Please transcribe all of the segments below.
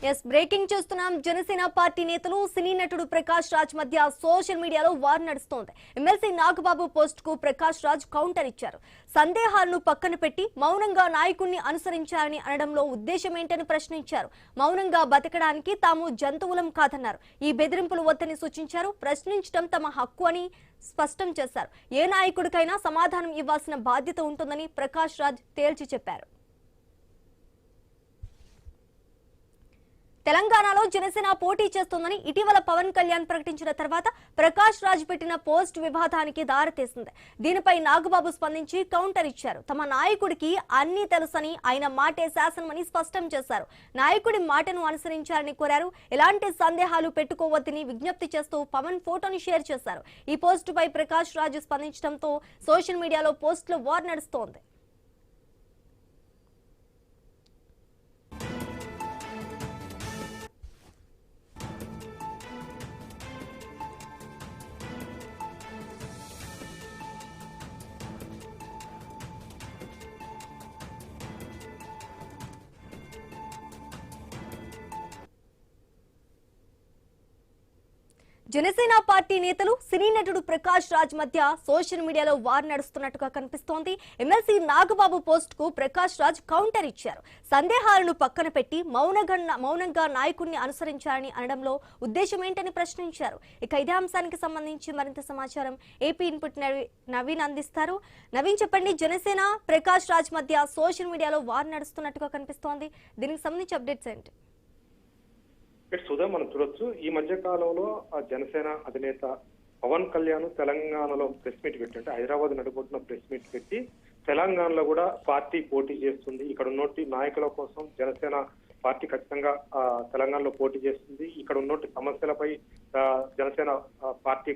Yes breaking చూస్తున్నాం. Janasena party నేతలు సినీ నటుడు ప్రకాష్ రాజ్ మధ్య సోషల్ మీడియాలో వార్ నడుస్తోంది. ఎమ్మెల్సీ నాగబాబు పోస్ట్ కు ప్రకాష్ రాజ్ కౌంటర్ ఇచ్చారు. సందేహాలను పక్కన పెట్టి మౌనంగా నాయకుడిని అనుసరించారని అనడంలో ఉద్దేశం ఏంటని ప్రశ్నించారు. మౌనంగా బతకడానికి తాము జంతువులం కాదన్నారు. ఈ బెదిరింపులు వద్దని సూచించారు. ప్రశ్నించడం తమ హక్కు అని స్పష్టం చేశారు. ఏ నాయకుడికైనా సమాధానం ఇవ్వాల్సిన బాధ్యత ఉంటుందని ప్రకాష్ రాజ్ తేల్చి చెప్పారు. తెలంగాణలో జనసేన పోటీ చేస్తోందని ఇటీవల పవన్ కళ్యాణ్ ప్రకటించిన తర్వాత ప్రకాష్ రాజ్ పెట్టిన పోస్ట్ వివాదానికి దారితీసింది. దీనిపై నాగబాబు స్పందించి కౌంటర్ ఇచ్చారు. తమ నాయకుడికి అన్నీ తెలుసని, ఆయన మాటే శాసనమని స్పష్టం చేశారు. నాయకుడి మాటను అనుసరించారని కోరారు. ఎలాంటి సందేహాలు పెట్టుకోవద్దని విజ్ఞప్తి చేస్తూ పవన్ ఫోటోని షేర్ చేశారు. ఈ పోస్టుపై ప్రకాష్ రాజ్ స్పందించడంతో సోషల్ మీడియాలో పోస్టులో వార్ నడుస్తోంది. జనసేన పార్టీ నేతలు సినీ నటుడు ప్రకాష్ రాజ్ మధ్య సోషల్ మీడియాలో వార్ నడుస్తున్నట్టుగా కనిపిస్తోంది. ఎమ్మెల్సీ నాగబాబు పోస్ట్ కు ప్రకాష్ రాజ్ కౌంటర్ ఇచ్చారు. సందేహాలను పక్కన పెట్టి మౌనంగా నాయకుడిని అనుసరించారని అనడంలో ఉద్దేశం ఏంటని ప్రశ్నించారు. ఇక ఇదే అంశానికి సంబంధించి మరింత సమాచారం ఏపీ ఇన్పుట్ నవీన్ అందిస్తారు. నవీన్ చెప్పండి, జనసేన ప్రకాష్ రాజ్ మధ్య సోషల్ మీడియాలో వార్ నడుస్తున్నట్టుగా కనిపిస్తోంది. దీనికి సంబంధించి అప్డేట్స్ ఏంటి? సుధా, మనం చూడొచ్చు ఈ మధ్య కాలంలో ఆ జనసేన అధినేత పవన్ కళ్యాణ్ తెలంగాణలో ప్రెస్ మీట్ పెట్టి, అంటే హైదరాబాద్ నడుపుతున్న ప్రెస్ మీట్ పెట్టి తెలంగాణలో కూడా పార్టీ పోటీ చేస్తుంది. ఇక్కడ ఉన్నోటి నాయకుల కోసం జనసేన పార్టీ ఖచ్చితంగా తెలంగాణలో పోటీ చేస్తుంది. ఇక్కడ ఉన్నోటి సమస్యలపై జనసేన పార్టీ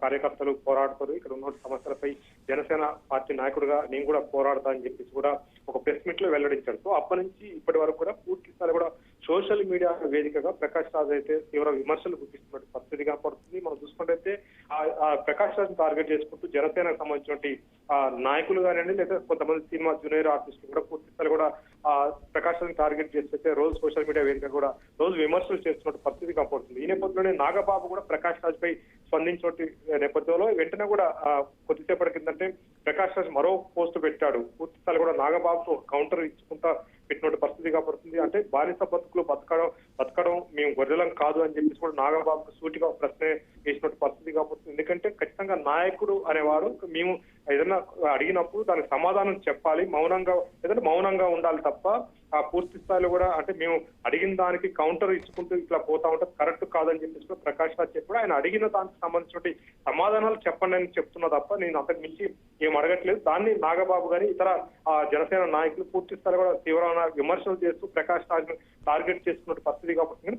కార్యకర్తలు పోరాడతారు. ఇక్కడ ఉన్నోటి సమస్యలపై జనసేన పార్టీ నాయకుడిగా నేను కూడా పోరాడతా అని చెప్పేసి కూడా ఒక ప్రెస్ మీట్ లో వెల్లడించారు. సో అప్పటి నుంచి ఇప్పటి వరకు కూడా పూర్తి స్థాయి కూడా సోషల్ మీడియా వేదికగా ప్రకాష్ రాజ్ అయితే తీవ్ర విమర్శలు గుర్తిస్తున్న పరిస్థితి కనపడుతుంది. మనం చూసుకుంటే ప్రకాష్ రాజ్ టార్గెట్ చేసుకుంటూ జనసేనకు సంబంధించిన నాయకులు కానివ్వండి, లేదా కొంతమంది సినిమా జూనియర్ ఆర్టిస్టులు కూడా పూర్తి స్థాయి కూడా ప్రకాష్ రాజ్ టార్గెట్ చేస్తే రోజు సోషల్ మీడియా వేదిక కూడా రోజు విమర్శలు చేస్తున్న పరిస్థితి కనపడుతుంది. ఈ నేపథ్యంలోనే నాగబాబు కూడా ప్రకాష్ రాజ్ పై స్పందించిన నేపథ్యంలో వెంటనే కూడా కొద్దిసేపటి కిందంటే ప్రకాష్ రాజ్ మరో పోస్ట్ పెట్టాడు. పూర్తి స్థాయి కూడా నాగబాబుకు కౌంటర్ ఇచ్చుకుంటా పెట్టిన పరిస్థితి కనపడుతుంది. అంటే బానిస బతుకులు బతకడం మేము గొర్రెలం కాదు అని చెప్పేసి కూడా నాగబాబుకు సూటిగా ప్రశ్న వేసిన పరిస్థితి కనపడుతుంది. ఎందుకంటే ఖచ్చితంగా నాయకుడు అనేవాడు మేము ఏదైనా అడిగినప్పుడు దానికి సమాధానం చెప్పాలి, మౌనంగా ఉండాలి తప్ప ఆ పూర్తి స్థాయిలో కూడా అంటే మేము అడిగిన దానికి కౌంటర్ ఇచ్చుకుంటూ ఇట్లా పోతా ఉంటే కరెక్ట్ కాదని చెప్పేసి ప్రకాష్ రాజ్ చెప్పాడు. ఆయన అడిగిన దానికి సంబంధించిన సమాధానాలు చెప్పండి అని చెప్తున్నా తప్ప నేను అంతకు మించి ఏం అడగట్లేదు. దాన్ని నాగబాబు గాని ఇతర జనసేన నాయకులు పూర్తి స్థాయిలో కూడా తీవ్రమైన విమర్శలు చేస్తూ ప్రకాష్ రాజ్ టార్గెట్ చేసుకున్న పరిస్థితి కాబట్టి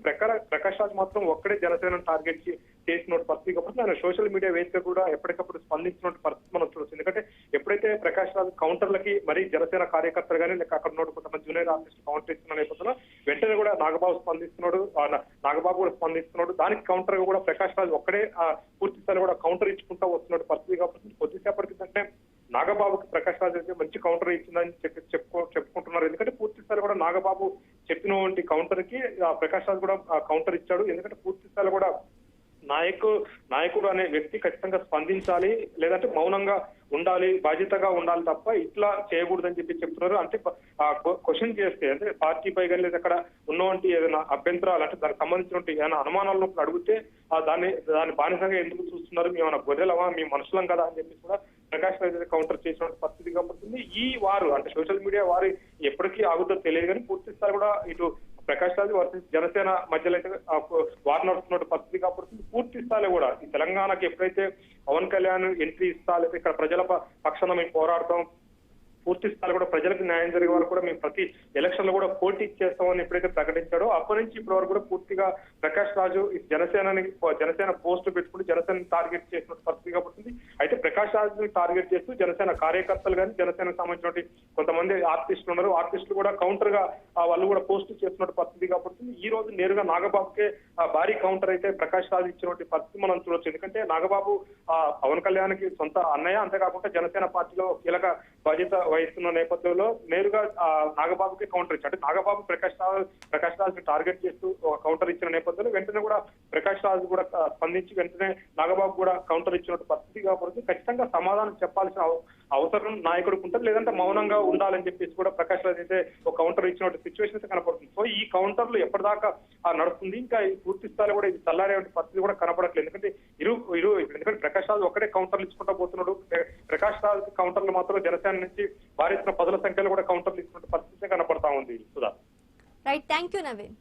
ప్రకాష్ రాజ్ మాత్రం ఒక్కడే జనసేన టార్గెట్ చేసిన పరిస్థితి కాబట్టి ఆయన సోషల్ మీడియా వేదిక కూడా ఎప్పటికప్పుడు స్పందించిన పరిస్థితి మనం చూడొచ్చు. ఎందుకంటే ఎప్పుడైతే ప్రకాష్ రాజ్ కౌంటర్లకి మరి జనసేన కార్యకర్తలు కానీ లేక అక్కడ ఉన్న కొంతమంది జూనియర్ ఆర్టిస్ట్ కౌంటర్ ఇస్తున్న నేపథ్యంలో వెంటనే కూడా నాగబాబు కూడా స్పందిస్తున్నాడు. దానికి కౌంటర్ గా కూడా ప్రకాష్ రాజ్ ఒక్కడే పూర్తి స్థాయిలో కూడా కౌంటర్ ఇచ్చుకుంటా వస్తున్న పరిస్థితి కాబట్టి కొద్దిసేపటికి అంటే నాగబాబుకి ప్రకాష్ రాజ్ అయితే మంచి కౌంటర్ ఇచ్చిందని చెప్పుకుంటున్నారు. ఎందుకంటే పూర్తి స్థాయిలో కూడా నాగబాబు చెప్పినటువంటి కౌంటర్ కి ప్రకాష్ రాజ్ కూడా కౌంటర్ ఇచ్చాడు. ఎందుకంటే పూర్తి స్థాయిలో కూడా నాయకుడు అనే వ్యక్తి ఖచ్చితంగా స్పందించాలి, లేదంటే మౌనంగా ఉండాలి, బాధ్యతగా ఉండాలి తప్ప ఇట్లా చేయకూడదని చెప్తున్నారు. అంటే క్వశ్చన్ చేస్తే అంటే పార్టీపై కానీ లేదా అక్కడ ఉన్నటువంటి ఏదైనా అభ్యంతరాలు అంటే దానికి సంబంధించినటువంటి ఏదైనా అనుమానాలను అడిగితే దాన్ని బానిసంగా ఎందుకు చూస్తున్నారు, మేము గొర్రెలమా, మేము మనుషులం కదా అని చెప్పేసి కూడా ప్రకాష్ రాజ్ కౌంటర్ చేసిన పరిస్థితి కనపడుతుంది. ఈ వారు అంటే సోషల్ మీడియా వారు ఎప్పటికీ ఆగుతుందో తెలియదు కానీ పూర్తి స్థాయి కూడా ఇటు ప్రకాష్ రాజ్ వర్సెస్ జనసేన మధ్యలో అయితే వార్ నడుస్తున్న పరిస్థితి కనపడుతుంది. పూర్తి స్థాయిలో కూడా ఈ తెలంగాణకి ఎప్పుడైతే పవన్ కళ్యాణ్ ఎంట్రీ ఇస్తా లేదా ఇక్కడ ప్రజల పక్షాన మేము పోరాడతాం, పూర్తి స్థాయిలో కూడా ప్రజలకు న్యాయం జరిగే వరకు కూడా మేము ప్రతి ఎలక్షన్ లో కూడా పోటీ చేస్తామని ఎప్పుడైతే ప్రకటించాడో అప్పటి నుంచి ఇప్పటి వరకు కూడా పూర్తిగా ప్రకాష్ రాజు జనసేన పోస్ట్ పెట్టుకుంటూ జనసేన టార్గెట్ చేసిన పరిస్థితి కనపడుతుంది. అయితే ప్రకాష్ రాజు టార్గెట్ చేస్తూ జనసేన కార్యకర్తలు కానీ జనసేనకు సంబంధించిన కొంతమంది ఆర్టిస్టులు ఉన్నారు, ఆర్టిస్టులు కూడా కౌంటర్ గా వాళ్ళు కూడా పోస్ట్ చేస్తున్న పరిస్థితి కనపడుతుంది. ఈ రోజు నేరుగా నాగబాబుకే భారీ కౌంటర్ అయితే ప్రకాష్ రాజు ఇచ్చినటువంటి పరిస్థితి మనం చూడొచ్చు. ఎందుకంటే నాగబాబు పవన్ కళ్యాణ్కి సొంత అన్నయ్య, అంతేకాకుండా జనసేన పార్టీలో కీలక బాధ్యత వహిస్తున్న నేపథ్యంలో నేరుగా నాగబాబుకి కౌంటర్ ఇచ్చారు. అంటే నాగబాబు ప్రకాష్ రాజ్ టార్గెట్ చేస్తూ ఒక కౌంటర్ ఇచ్చిన నేపథ్యంలో వెంటనే కూడా ప్రకాష్ రాజ్ కూడా స్పందించి వెంటనే నాగబాబు కూడా కౌంటర్ ఇచ్చినట్టు పరిస్థితి కాబట్టి ఖచ్చితంగా సమాధానం చెప్పాల్సిన అవసరం నాయకుడికి ఉంటుంది, లేదంటే మౌనంగా ఉండాలని చెప్పేసి కూడా ప్రకాష్ రాజ్ అయితే ఒక కౌంటర్ ఇచ్చినట్టు సిచ్యువేషన్ అయితే కనపడుతుంది. సో ఈ కౌంటర్లు ఎప్పటిదాకా నడుస్తుంది, ఇంకా ఈ పూర్తి స్థాయిలో కూడా ఇది చల్లారే పరిస్థితి కూడా కనపడట్లేదు. ఎందుకంటే ఎందుకంటే ప్రకాష్ రాజ్ ఒకటే కౌంటర్లు ఇచ్చుకుంటా పోతున్నాడు. ప్రకాష్ రాజ్ కౌంటర్లు మాత్రం జనసేన నుంచి భారీ పదుల సంఖ్యలో కూడా కౌంటర్లు ఇచ్చుకుంటే పరిస్థితి కనపడతా ఉంది. Sudha. Right, thank you Naveen.